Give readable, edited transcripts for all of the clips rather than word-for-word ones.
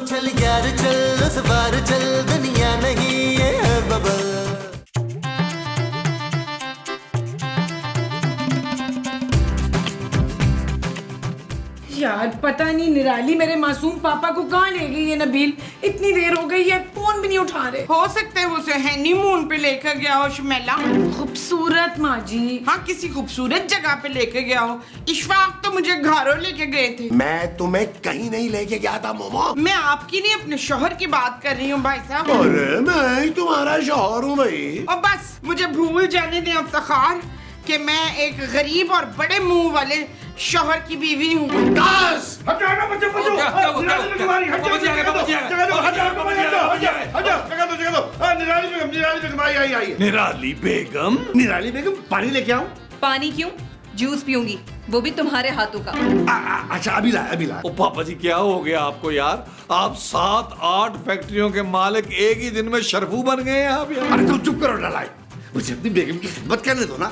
चल यार चल उस बार चल दुनिया नहीं ये है बबल। यार पता नहीं निराली मेरे मासूम पापा को कहाँ ले गई है नबील। इतनी देर हो गई है फोन भी नहीं उठा रहे। हो सकता है वो उसे हनीमून पे लेकर गया हो शमेला। खूबसूरत माँ जी। हाँ किसी खूबसूरत जगह पे लेके गया हो। इशफाक तो मुझे घरों लेके गए थे। मैं तुम्हें कहीं नहीं लेके गया था मोमो। मैं आपकी नहीं अपने शोहर की बात कर रही हूँ भाई साहब। अरे मैं ही तुम्हारा शौहर हूँ भाई। और बस मुझे भूल जाने दें इफ्तिखार कि मैं एक गरीब और बड़े मुंह वाले शोहर की बीवी हूँ। हटाना बच्चों बच्चों निराली बेगम पानी लेके आऊं? पानी क्यों? जूस पीऊंगी, वो भी तुम्हारे हाथों का। अच्छा अभी ला। ओ पापा जी क्या हो गया आपको यार? आप 7-8 फैक्ट्रियों के मालिक एक ही दिन में शरफू बन गए हैं आप यार। अरे तुम चुप करो नालायक, मुझे अपनी बेगम की खिदमत करने दो ना।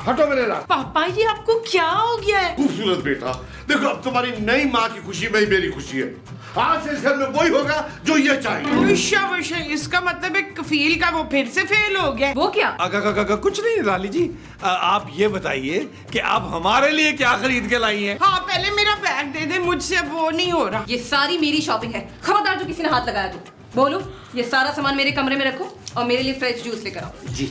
हटो मेरे राह। पापा ये आपको क्या हो गया है? खूबसूरत बेटा, देखो अब तुम्हारी नई माँ की खुशी में ही मेरी खुशी है। आज से इस घर में वही होगा जो ये चाहिए। इसका मतलब है कफील का वो फिर से फेल हो गया। वो क्या? कुछ नहीं राली जी, आप ये बताइए कि आप हमारे लिए क्या खरीद के लाई हैं? हाँ पहले मेरा बैग दे दे, मुझसे अब वो नहीं हो रहा। ये सारी मेरी शॉपिंग है, खबरदार जो किसी ने हाथ लगाया तो। बोलो ये सारा सामान मेरे कमरे में रखो और मेरे लिए फ्रेश जूस लेकर आओ। जी।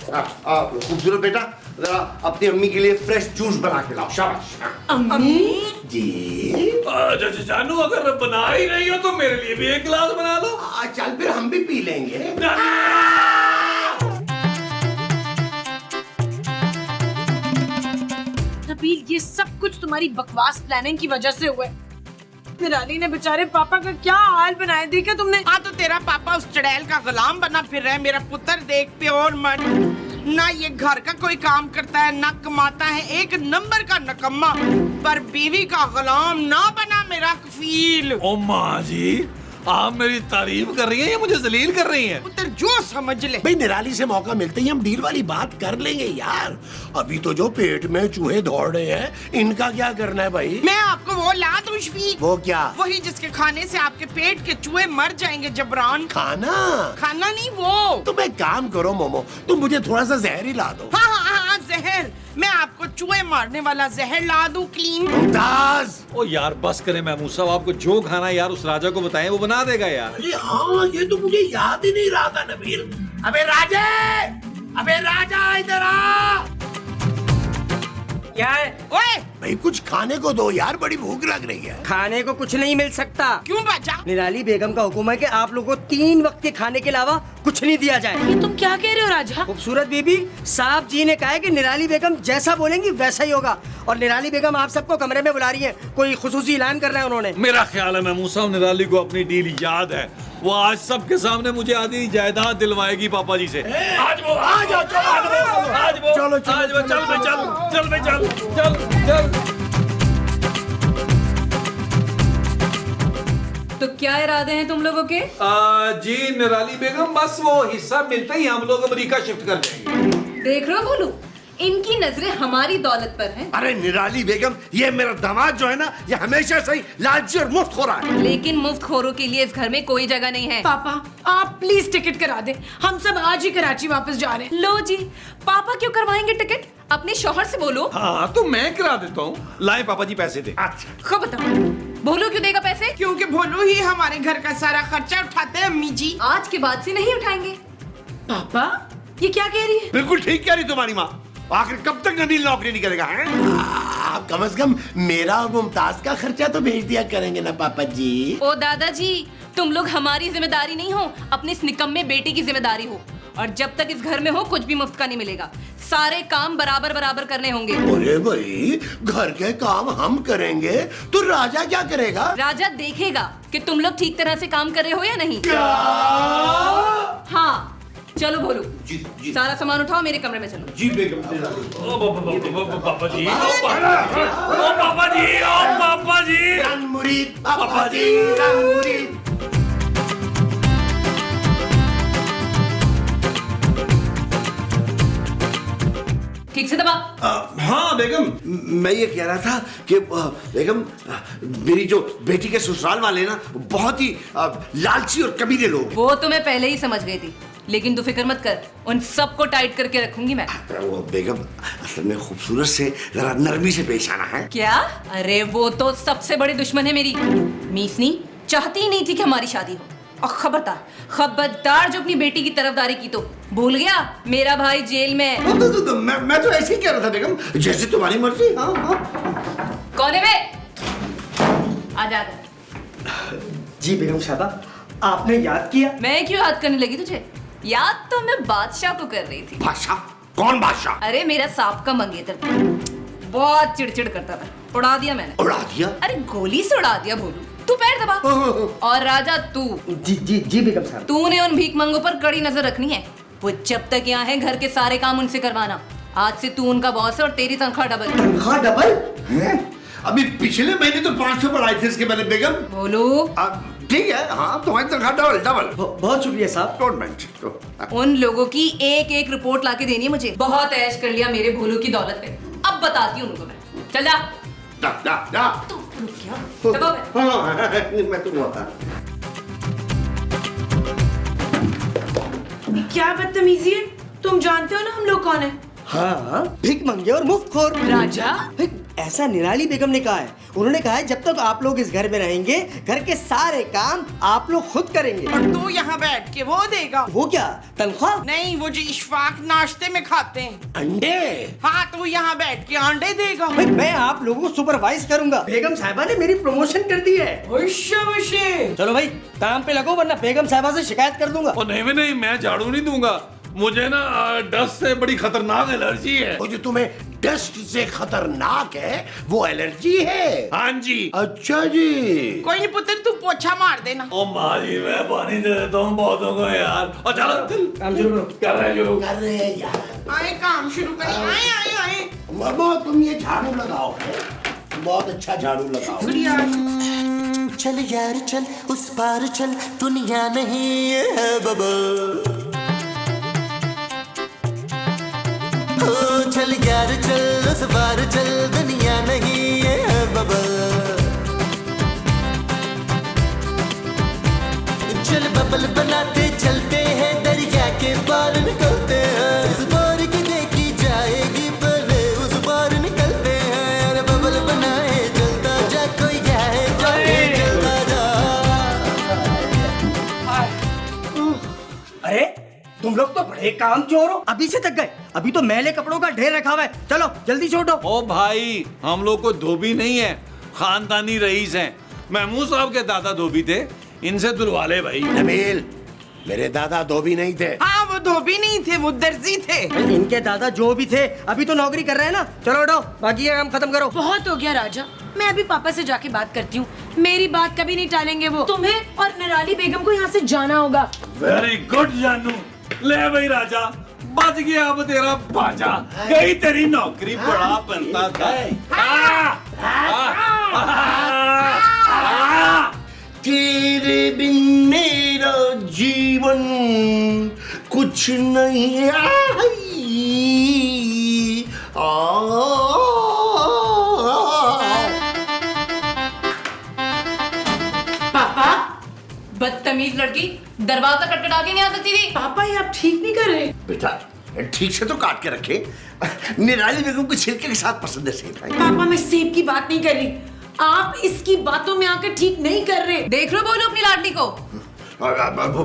खूबसूरत बेटा, जरा अपनी अम्मी के लिए फ्रेश जूस बना के लाओ। शाबाश। अम्मी जी जानू अगर बना ही रही हो तो मेरे लिए भी एक गिलास बना लो। चल फिर हम भी पी लेंगे। नबील ये सब कुछ तुम्हारी बकवास प्लानिंग की वजह से हुआ है। निराली ने बेचारे पापा का क्या हाल बनाया देखा तुमने? हाँ तो तेरा पापा उस चड़ैल का गुलाम बना फिर रहा है। मेरा पुत्र देख प्योर मर्द, ना ये घर का कोई काम करता है ना कमाता है, एक नंबर का नकम्मा। पर बीवी का गुलाम ना बना मेरा कफील। ओ माँ जी, आप मेरी तारीफ कर रही हैं या मुझे जलील कर रही हैं? पुत्र जो समझ ले। भाई निराली से मौका मिलते ही हम डील वाली बात कर लेंगे यार। अभी तो जो पेट में चूहे दौड़ रहे हैं इनका क्या करना है भाई? मैं आपको वो ला दूं शफीक। वो क्या? वही जिसके खाने से आपके पेट के चूहे मर जाएंगे जबरान। खाना नहीं वो। तुम एक काम करो मोमो, तुम मुझे थोड़ा सा जहर ही ला दो। हाँ जहर। मैं आपको चूहे मारने वाला जहर ला दूं क्लीन। मुमताज। ओ यार बस करें महमूद साहब, आपको जो खाना यार उस राजा को बताएं वो बना देगा यार। अरे हाँ ये तो मुझे याद ही नहीं रहा था नबील। अबे राजा इधर आ। क्या है? ओए भाई कुछ खाने को दो यार, बड़ी भूख लग रही है। खाने को कुछ नहीं मिल सकता। क्यों बाजा? निराली बेगम का हुक्म है कि आप लोगों को 3 वक्त के खाने के अलावा कुछ नहीं दिया जाए। ये तुम क्या कह रहे हो राजा? खूबसूरत बीबी, साहब जी ने कहा है कि निराली बेगम जैसा बोलेंगी वैसा ही होगा। और निराली बेगम आप सबको कमरे में बुला रही है, कोई खुसूसी ऐलान कर रहा है उन्होंने। मेरा ख्याल है महमूद साहब निराली को अपनी डील याद है। वो आज सबके सामने मुझे आधी जायदाद दिलवाएगी पापा जी से। आज वो चल। तो क्या इरादे हैं तुम लोगों के? जी निराली बेगम, बस वो हिस्सा मिलते ही हम लोग अमेरिका शिफ्ट कर जाएंगे। देख रहे हो बोलू, इनकी नजरें हमारी दौलत पर हैं। अरे निराली बेगम, ये मेरा दामाद जो है ना, ये हमेशा से ही लालची और मुफ्त हो रहा है। लेकिन मुफ्त खोरों के लिए इस घर में कोई जगह नहीं है। पापा आप प्लीज टिकट करा दे, हम सब आज ही कराची वापस जा रहे हैं। लो जी, पापा क्यों करवाएंगे टिकट? अपने शौहर से बोलो। हाँ तो मैं करा देता हूँ। लाए पापा जी पैसे दे। अच्छा खो बताओ, भोलू क्यों देगा पैसे? क्योंकि भोलू ही हमारे घर का सारा खर्चा उठाते हैं अम्मी जी। आज के बाद से नहीं उठाएंगे। पापा ये क्या कह रही है? बिल्कुल ठीक कह रही तुम्हारी माँ। आखिर कब तक नबील नौकरी नहीं करेगा? आप कम से कम मेरा और मुमताज का खर्चा तो भेज दिया करेंगे ना पापा जी। ओ दादाजी, तुम लोग हमारी जिम्मेदारी नहीं हो, अपने इस निकम्मे बेटे की जिम्मेदारी हो। और जब तक इस घर में हो कुछ भी मुफ्त का नहीं मिलेगा। सारे काम बराबर बराबर करने होंगे। अरे भाई घर के काम हम करेंगे तो राजा क्या करेगा? राजा देखेगा कि तुम लोग ठीक तरह से काम कर रहे हो या नहीं। क्या? हाँ चलो भोलू, जी। सारा सामान उठाओ, मेरे कमरे में चलो। जी बेगम। पापा जी रन मुरीद पापा जी, रन मुरीद। ठीक से दबा। हाँ बेगम, मैं ये कह रहा था कि बेगम, मेरी जो बेटी के ससुराल वाले ना बहुत ही लालची और कमीने लोग हैं। वो तो मैं पहले ही समझ गई थी, लेकिन तू फिक्र मत कर, उन सबको टाइट करके रखूंगी मैं। वो बेगम असल में खूबसूरत से जरा नरमी से पेश आना है। क्या? अरे वो तो सबसे बड़ी दुश्मन है मेरी। मीसनी चाहती ही नहीं थी कि हमारी शादी हो। और खबरदार खबरदार जो अपनी बेटी की तरफदारी की तो भूल गया मेरा भाई जेल में है। मैं तो ऐसे ही कह रहा था बेगम, जैसे तुम्हारी मर्जी। हाँ हाँ। कौन है बे? आ जा। जी बेगम साहबा, आपने याद किया? मैं क्यों याद करने लगी तुझे? याद तो मैं बादशाह को कर रही थी। बादशाह? कौन बादशाह? अरे मेरा सांप का मंगेतर था, बहुत चिड़चिड़ करता था, उड़ा दिया मैंने। उड़ा दिया? अरे गोली से उड़ा दिया भोलू। तू पैर दबा। और राजा तू, जी जी जी बेगम साहब। तूने उन भीख मंगों पर कड़ी नजर रखनी है। वो जब तक यहाँ है घर के सारे काम उनसे करवाना। आज से तू उनका बॉस है और तेरी तनख्वाह डबल। तनख्वाह डबल? अभी पिछले महीने तो 500 बढ़ाए थे इसके मैंने बेगम। बोलू ठीक है, हाँ तुम्हारी तनख्वाह डबल डबल। बहुत शुक्रिया साहब। Don't mention. उन लोगों की एक एक रिपोर्ट लाके देनी है मुझे। बहुत ऐश कर लिया मेरे भोलू की दौलत पे, अब बताती हूँ उनको मैं। चल जा। जा। तू रुक क्या? दबाओ बे। हाँ, मैं तो हुआ था। क्या बदतमीजी है? तुम जानते हो ना हम लोग कौन है? हाँ, भीख मंगे और मुफ्तखोर। राजा? ऐसा निराली बेगम ने कहा है। उन्होंने कहा है जब तक आप लोग इस घर में रहेंगे घर के सारे काम आप लोग खुद करेंगे। और तू यहाँ बैठ के वो देगा। वो क्या? तनख्वाह? नहीं, वो जो इशफाक नाश्ते में खाते हैं। अंडे? हाँ, तू यहाँ बैठ के अंडे देगा। भाई मैं आप लोगों को सुपरवाइज करूंगा। बेगम साहिबा ने मेरी प्रमोशन कर दी है। चलो भाई काम पे लगो, वरना बेगम साहिबा से शिकायत कर दूंगा। ओ नहीं, मैं झाड़ू नहीं दूंगा। मुझे ना डस्ट से बड़ी खतरनाक एलर्जी है। वो जो तुम्हें डस्ट से खतरनाक है वो एलर्जी है? हाँ जी। अच्छा जी। कोई नहीं पुत्र, तू पोछा मार देना। ओ माँ जी, मैं पानी दे देता हूँ बहुतों को यार। और चलो काम शुरू करो। कर रहे हैं यार। आए काम शुरू कर। आए। बाबा तुम ये झाड़ू लगाओ, बहुत अच्छा झाड़ू लगाओ। चल यार चल उस पार चल, दुनिया नहीं है बबल। चल यार चल उस पार चल, दुनिया नहीं है बबल। चल बबल बनाते चलते हैं, दरिया के पार निकलते हैं। इस बार की देखी जाएगी पहले उस पार निकलते हैं। अरे बबल बनाए चलता जा, कोई जाए जाए चलता जा। अरे तुम लोग तो बड़े काम चोर हो, अभी से थक गए। अभी तो मैले कपड़ों का ढेर रखा हुआ है, चलो जल्दी छोड़ो। ओ भाई, हम लोग को धोबी नहीं है, खानदानी रईस हैं। महमूद साहब के दादा धोबी थे, इनसे दुलवा ले भाई। नबील, मेरे दादा धोबी नहीं थे। हाँ, वो धोबी नहीं थे, वो दर्जी थे। इनके दादा जो भी थे अभी तो नौकरी कर रहे हैं ना। चलो उठो, बाकी ये काम खत्म करो। बहुत हो गया राजा, मैं अभी पापा से जाके बात करती हूँ। मेरी बात कभी नहीं टालेंगे वो। तुम्हें और निराली बेगम को यहाँ से जाना होगा। वेरी गुड जानू। ले भाई राजा, बच गया अब तेरा बाजा। गई तेरी नौकरी, बड़ा बनता था। तेरे बिन मेरा जीवन कुछ नहीं है। पापा? बदतमीज लड़की, दरवाजा खटखटा के नहीं आ सकती थी। पापा ये आप ठीक नहीं कर रहे। बेटा ठीक से तो काट के रखे। निराली बेगम को छिलके के साथ पसंद है सेब भाई। पापा मैं सेब की बात नहीं कर रही, आप इसकी बातों में आकर ठीक नहीं कर रहे। देख लो बोलो अपनी लाडली को।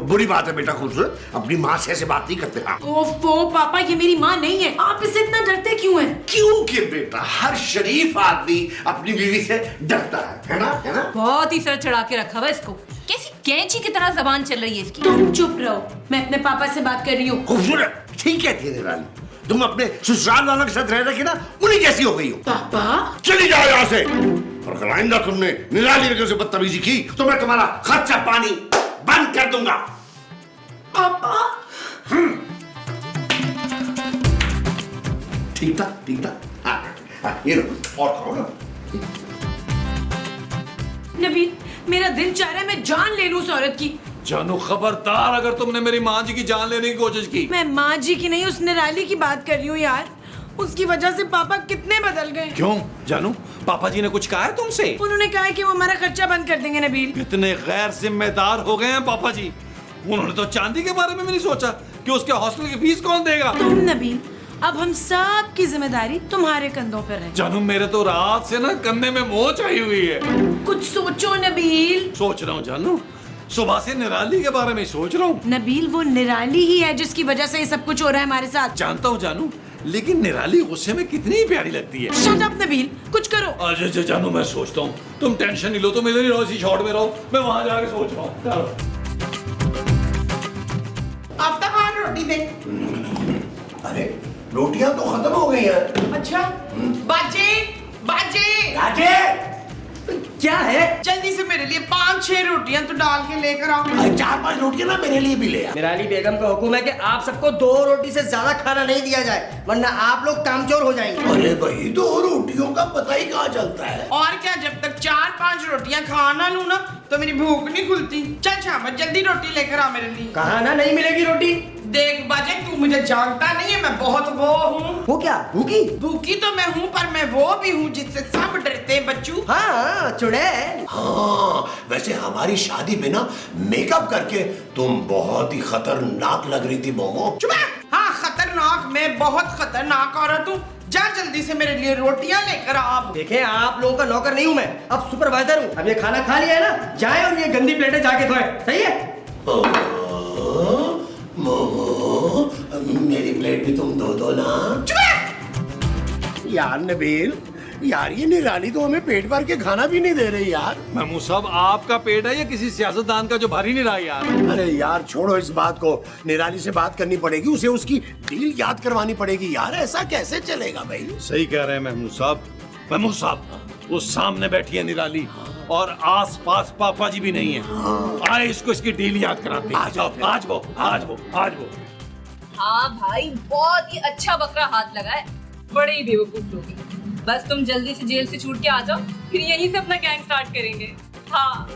बुरी बात है बेटा, खूबसूरत अपनी माँ से ऐसे बात नहीं करते। ओफो पापा, ये मेरी माँ नहीं है, आप इससे इतना डरते क्यों हैं? क्योंकि बेटा हर शरीफ आदमी अपनी बीवी से डरता है ना, है ना? बहुत ही सर चढ़ा के रखा हुआ इसको, कैसी कैंची की तरह जबान चल रही है इसकी। तुम चुप रहो, मैं अपने पापा से बात कर रही हूँ। खूबसूरत ठीक है निराली, तुम अपने ससुराल वालों के साथ रह रहे ना, उन्हीं जैसी हो गई हो। पापा चली जाओ यहाँ से, और अगर आइंदा तुमने निराली बेगम से बदतमीजी की तो मैं तुम्हारा खर्चा पानी बंद कर दूंगा। पापा ठीक था। हाँ, ये लो और खाओ ना। नबील, मेरा दिल चाह रहा है मैं जान ले लूं उस औरत की। जानू खबरदार, अगर तुमने मेरी माँ जी की जान लेने की कोशिश की। मैं माँ जी की नहीं, उस निराली की बात कर रही हूँ यार। उसकी वजह से पापा कितने बदल गए। क्यों जानू, पापा जी ने कुछ कहा है तुमसे? उन्होंने कहा है कि वो हमारा खर्चा बंद कर देंगे नबील। कितने गैर जिम्मेदार हो गए हैं पापा जी। उन्होंने तो चांदी के बारे में भी नहीं सोचा कि उसके हॉस्टल की फीस कौन देगा। तुम नबील, अब हम सब की जिम्मेदारी तुम्हारे कंधों पर है। जानू मेरे तो रात से ना कंधे में मोच आई हुई है। कुछ सोचो नबील। सोच रहा हूँ जानू, सुबह से निराली के बारे में सोच रहा हूँ। नबील वो निराली ही है जिसकी वजह से ये सब कुछ हो रहा है हमारे साथ। जानता हूँ जानू, लेकिन निराली गुस्से में कितनी प्यारी लगती है। शट अप नबील, कुछ करो। अच्छा जानू मैं सोचता हूँ, तुम टेंशन नहीं लो, तुम इधर ही रहो, इसी शॉट में रहो, मैं वहां जाके सोच रहा हूँ। चलो अब तक आज रोटी दे। अरे रोटियां तो खत्म हो गई हैं। अच्छा बाजे बाजे राजे, क्या है? जल्दी से मेरे लिए 5-6 रोटियां तो डाल के लेकर आओ। 4-5 रोटियां ना मेरे लिए भी ले आ। निराली बेगम का हुक्म है कि आप सबको 2 रोटी से ज्यादा खाना नहीं दिया जाए, वरना आप लोग कामचोर हो जाएंगे। अरे भाई 2 रोटियों का पता ही कहाँ चलता है। और क्या, जब तक 4-5 रोटियां खा ना लूं ना तो मेरी भूख नहीं खुलती। चल शाम जल्दी रोटी लेकर आ मेरे लिए। कहा ना नहीं मिलेगी रोटी। देख बाजे, तू मुझे जानता नहीं है, मैं बहुत वो हूँ। वो क्या भूखी? भूखी तो मैं हूँ, पर मैं वो भी हूँ जिससे सब डरते हैं बच्चू। हाँ चुड़ैल। हाँ, वैसे हमारी शादी में ना मेकअप करके तुम बहुत ही खतरनाक लग रही थी मोमो। चुप है। हाँ खतरनाक, मैं बहुत खतरनाक औरत हूँ। जा जल्दी से मेरे लिए रोटियां लेकर आ। देखें, आप लोगों का नौकर नहीं हूँ मैं, अब सुपरवाइजर हूँ। अब ये खाना खा लिया है ना, जाए और ये गंदी प्लेटें जाके धोए। सही है? मोमो, मेरी प्लेट भी तुम धो दो ना। यार नबील, यार ये निराली तो हमें पेट भर के खाना भी नहीं दे रही यार। महमूद साहब, आपका पेट है या किसी सियासतदान का जो भारी नहीं रहा यार? अरे यार छोड़ो इस बात को, निराली से बात करनी पड़ेगी, उसे उसकी डील याद करवानी पड़ेगी यार। ऐसा कैसे चलेगा भाई? सही कह रहे हैं महमूद साहब। महमूद साहब, वो सामने बैठी है निराली और आस-पास पापा जी भी नहीं है। आए इसको इसकी डील याद कराते हैं। आ जाओ फिर। आज वो। हाँ भाई, बहुत ही अच्छा बकरा हाथ लगा है। बड़े ही बेवकूफ लोग हैं। बस तुम जल्दी से जेल से छूट के आ जाओ, फिर यहीं से अपना गैंग स्टार्ट करेंगे। हाँ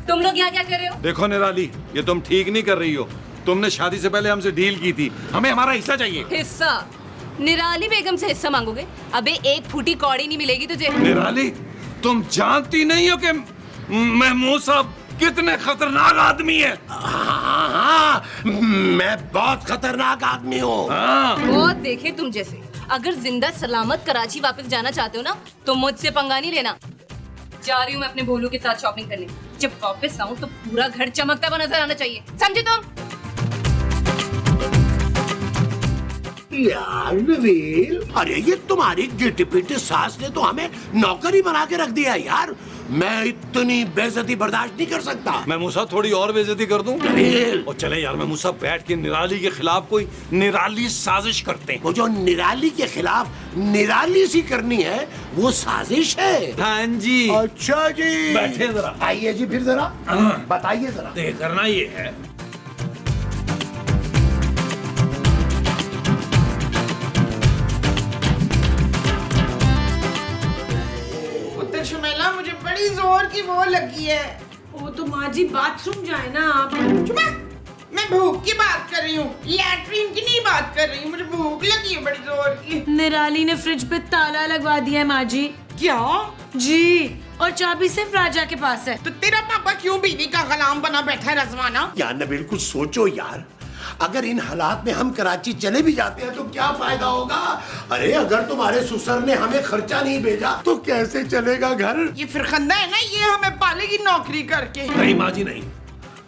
तुम लोग यहाँ क्या कर रहे हो? देखो निराली, ये तुम ठीक नहीं कर रही हो। तुमने शादी से पहले हमसे डील की थी, हमें हमारा हिस्सा चाहिए। हिस्सा? निराली बेगम से हिस्सा मांगोगे? अबे एक फूटी कौड़ी नहीं मिलेगी तुझे। निराली, तुम जानती नहीं हो कि महमूद साहब कितने खतरनाक आदमी है। हाँ, मैं बहुत खतरनाक आदमी हूँ। बहुत देखे तुम जैसे। अगर जिंदा सलामत कराची वापस जाना चाहते हो ना, तो मुझसे पंगा नहीं लेना। जा रही हूँ मैं अपने भोलू के साथ शॉपिंग करने। जब वापस आऊँ तो पूरा घर चमकता हुआ नजर आना चाहिए, समझे तुम? यार नबील, अरे ये तुम्हारी गिटी-पिटी सास ने तो हमें नौकरी बना के रख दिया यार। मैं इतनी बेइज्जती बर्दाश्त नहीं कर सकता। महमूद साहब, थोड़ी और बेइज्जती कर दूं? नबील, और चले यार महमूद साहब, बैठ के निराली के खिलाफ कोई निराली साजिश करते हैं। वो जो निराली के खिलाफ निराली सी करनी है, वो साजिश है। हाँ जी। अच्छा जी, बैठे जरा। आइए जी, फिर जरा बताइए जरा। देख करना ये है। शुमेला, मुझे बड़ी जोर की वो लगी है। वो तो माँ जी बाथरूम जाए ना आप। चुप है। मैं भूख की बात कर रही हूँ, लैट्रिन की नहीं बात कर रही हूँ। मुझे भूख लगी है बड़ी जोर की। निराली ने फ्रिज पे ताला लगवा दिया है माँ जी। क्या? जी, और चाबी सिर्फ राजा के पास है। तो तेरा पापा क्यों बीवी का गुलाम बना बैठा है रजवाना? यार नबील, कुछ सोचो यार। अगर इन हालात में हम कराची चले भी जाते हैं तो क्या फायदा होगा? अरे अगर तुम्हारे ससुर ने हमें खर्चा नहीं भेजा तो कैसे चलेगा घर? ये फिरखंदा है ना, ये हमें पालेगी नौकरी करके। नहीं माँ जी नहीं,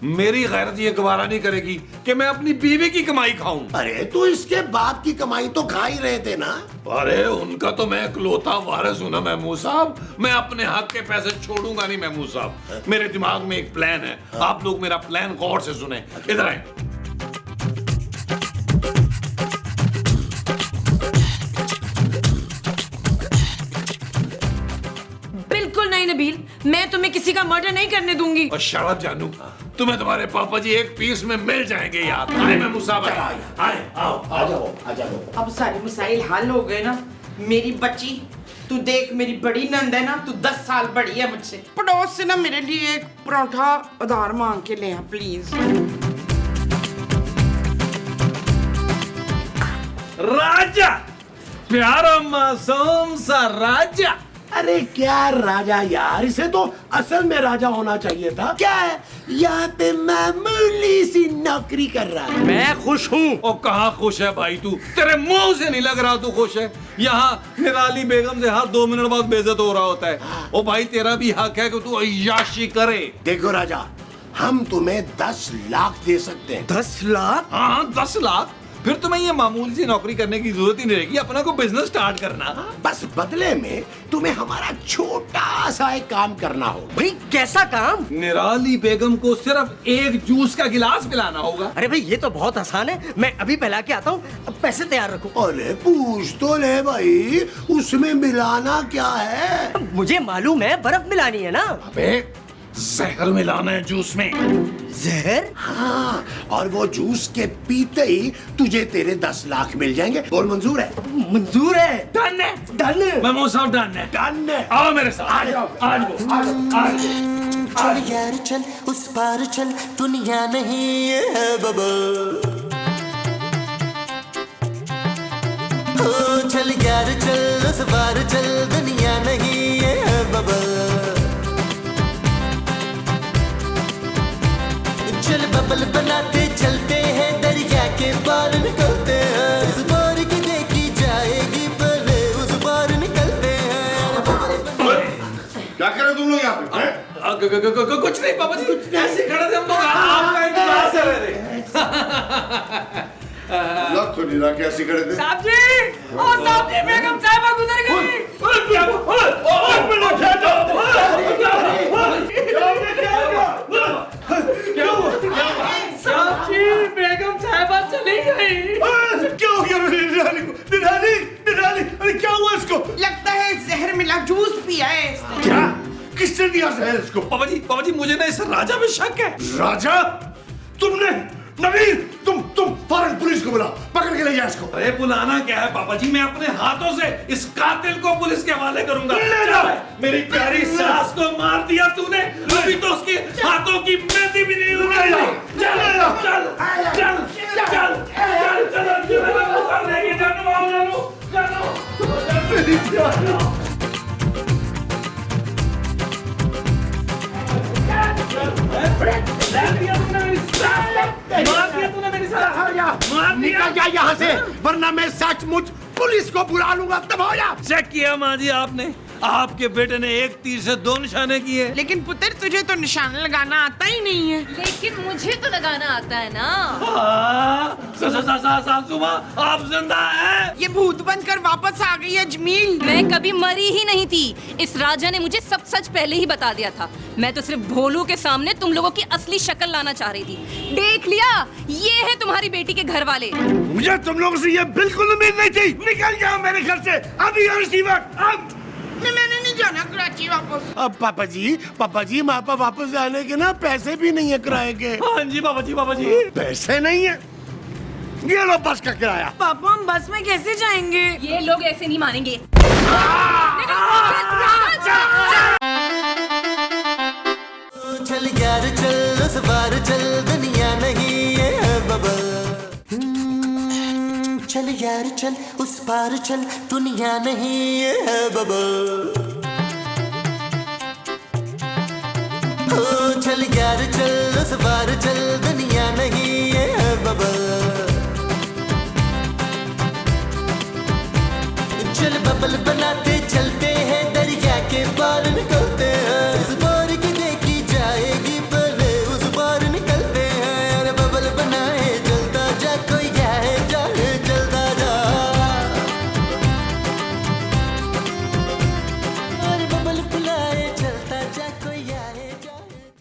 मेरी गैरत ये गवारा नहीं करेगी कि मैं अपनी बीवी की कमाई खाऊं। अरे तो इसके बाप की कमाई तो खा ही रहे थे ना। अरे उनका तो मैं इकलौता वारिस हूं ना महमूद साहब। मैं अपने हक के पैसे छोड़ूंगा नहीं महमूद साहब। मेरे दिमाग में एक प्लान है। आप लोग मेरा प्लान गौर से सुने। इधर आए। बिल्कुल नहीं नबील, मैं तुम्हें किसी का मर्डर नहीं करने दूंगी। और शराब जानू, तुम्हें तुम्हारे पापा जी एक पीस में मिल जाएंगे यार। आए महमूद साहब, आए, आओ, आ जाओ, आ जाओ। अब सारे मसाइल हल हो गए ना। मेरी बच्ची, तू देख, मेरी बड़ी नंद है ना, तू 10 साल बड़ी है मुझसे। पड़ोस से ना मेरे लिए एक पराठा उधार मांग के ले आ प्लीज। राजा, प्यारा मासूम सा राजा। अरे क्या राजा यार, इसे तो असल में राजा होना चाहिए था। क्या है, यहाँ पे मामूली सी नौकरी कर रहा है। मैं खुश हूँ। ओ कहाँ खुश है भाई तू? तेरे मुंह से नहीं लग रहा तू खुश है। यहाँ निराली बेगम से हर 2 मिनट बाद बेइज्जत हो रहा होता है। ओ भाई तेरा भी हक है कि तू अय्याशी करे। देखो राजा, हम तुम्हें 10 लाख दे सकते हैं। 10 लाख? हाँ 10 लाख। फिर तुम्हें ये मामूली सी नौकरी करने की जरूरत ही नहीं रहेगी, अपना को बिजनेस स्टार्ट करना। बस बदले में तुम्हें हमारा छोटा सा एक काम करना होगा। भाई कैसा काम? निराली बेगम को सिर्फ एक जूस का गिलास पिलाना होगा। अरे भाई ये तो बहुत आसान है, मैं अभी पिला के आता हूँ, पैसे तैयार रखो। अरे पूछ तो ले भाई, उसमें मिलाना क्या है? मुझे मालूम है, बर्फ मिलानी है ना। अबे जहर मिलाना है जूस में। जहर? हाँ, और वो जूस के पीते ही तुझे तेरे 10 लाख मिल जाएंगे। बोल मंजूर है? मंजूर है। डन है। डन। मैं साहब डन है। डन है। आओ मेरे साथ। आ जाओ, आज चल यार चल, उस पार चल, दुनिया नहीं ये है बबल। ओ चल यार चल, उस पार चल, दुनिया नहीं ये है बबल। चल बबल बनाते चलते हैं, दरिया के पार निकलते हैं। इस बार की देखी जाएगी, पहले उस पार निकलते हैं। क्या कर रहे हो तुम लोग यहाँ पे? कुछ नहीं पापा जी, ऐसे खड़े थे हम लोग, आपका इंतजार कर रहे थे। लग तो नहीं रहा कि ऐसे खड़े थे। साहब जी, ओ साहब जी, बेगम साहिबा गुजर गई। साहब जी, बेगम साहिबा चली गई। क्या हो गया मेरी निराली को? निराली, निराली, अरे क्या हुआ इसको? लगता है जहर मिला जूस पिया है इसने। क्या? किसने दिया जहर इसको? पापा जी मुझे ना इस राजा में शक है। राजा? तुमने? नवीन, तुम फौरन पुलिस को बुलाओ, पकड़ के ले जाओ इसको। अरे बुलाना क्या है पापा जी, मैं अपने हाथों से इस कातिल को पुलिस के हवाले करूंगा। ले जाओ। मेरी प्यारी सास को मार दिया तूने, अभी तो उसके हाथों की मेहंदी भी नहीं हुई। ले जाओ। चल चल चल चल चल चल लेके निकल जा यहाँ से, वरना मैं सचमुच पुलिस को बुला लूंगा। तब हो जा। चेक किया माँ जी आपने, आपके बेटे ने एक तीर से 2 निशाने किए। लेकिन पुत्र तुझे तो निशान लगाना आता ही नहीं है। लेकिन मुझे तो लगाना आता है ना। सासू माँ आप जिंदा हैं? ये भूत बनकर वापस आ गई है जमील। मैं कभी मरी ही नहीं थी। इस राजा ने मुझे सब सच पहले ही बता दिया था। मैं तो सिर्फ भोलू के सामने तुम लोगों की असली शक्ल लाना चाह रही थी। देख लिया, ये है तुम्हारी बेटी के घर वाले। मुझे तुम लोगों से ये बिल्कुल उम्मीद नहीं थी। निकल जाओ मेरे घर से अभी और इसी वक्त। अब मैंने नहीं जाना कराची वापस। अब पापा जी वहाँ पर वापस जाने के ना पैसे भी नहीं है किराए के। हाँ जी पापा जी। पैसे नहीं है, ये लो बस का किराया। पापा हम बस में कैसे जाएंगे? ये लोग ऐसे नहीं मानेंगे। चल यार चल, उस बार चल, दुनिया नहीं ये है बबल। चल यार चल, उस पार चल, दुनिया नहीं ये है बबल। चल यार चल, उस पार चल, दुनिया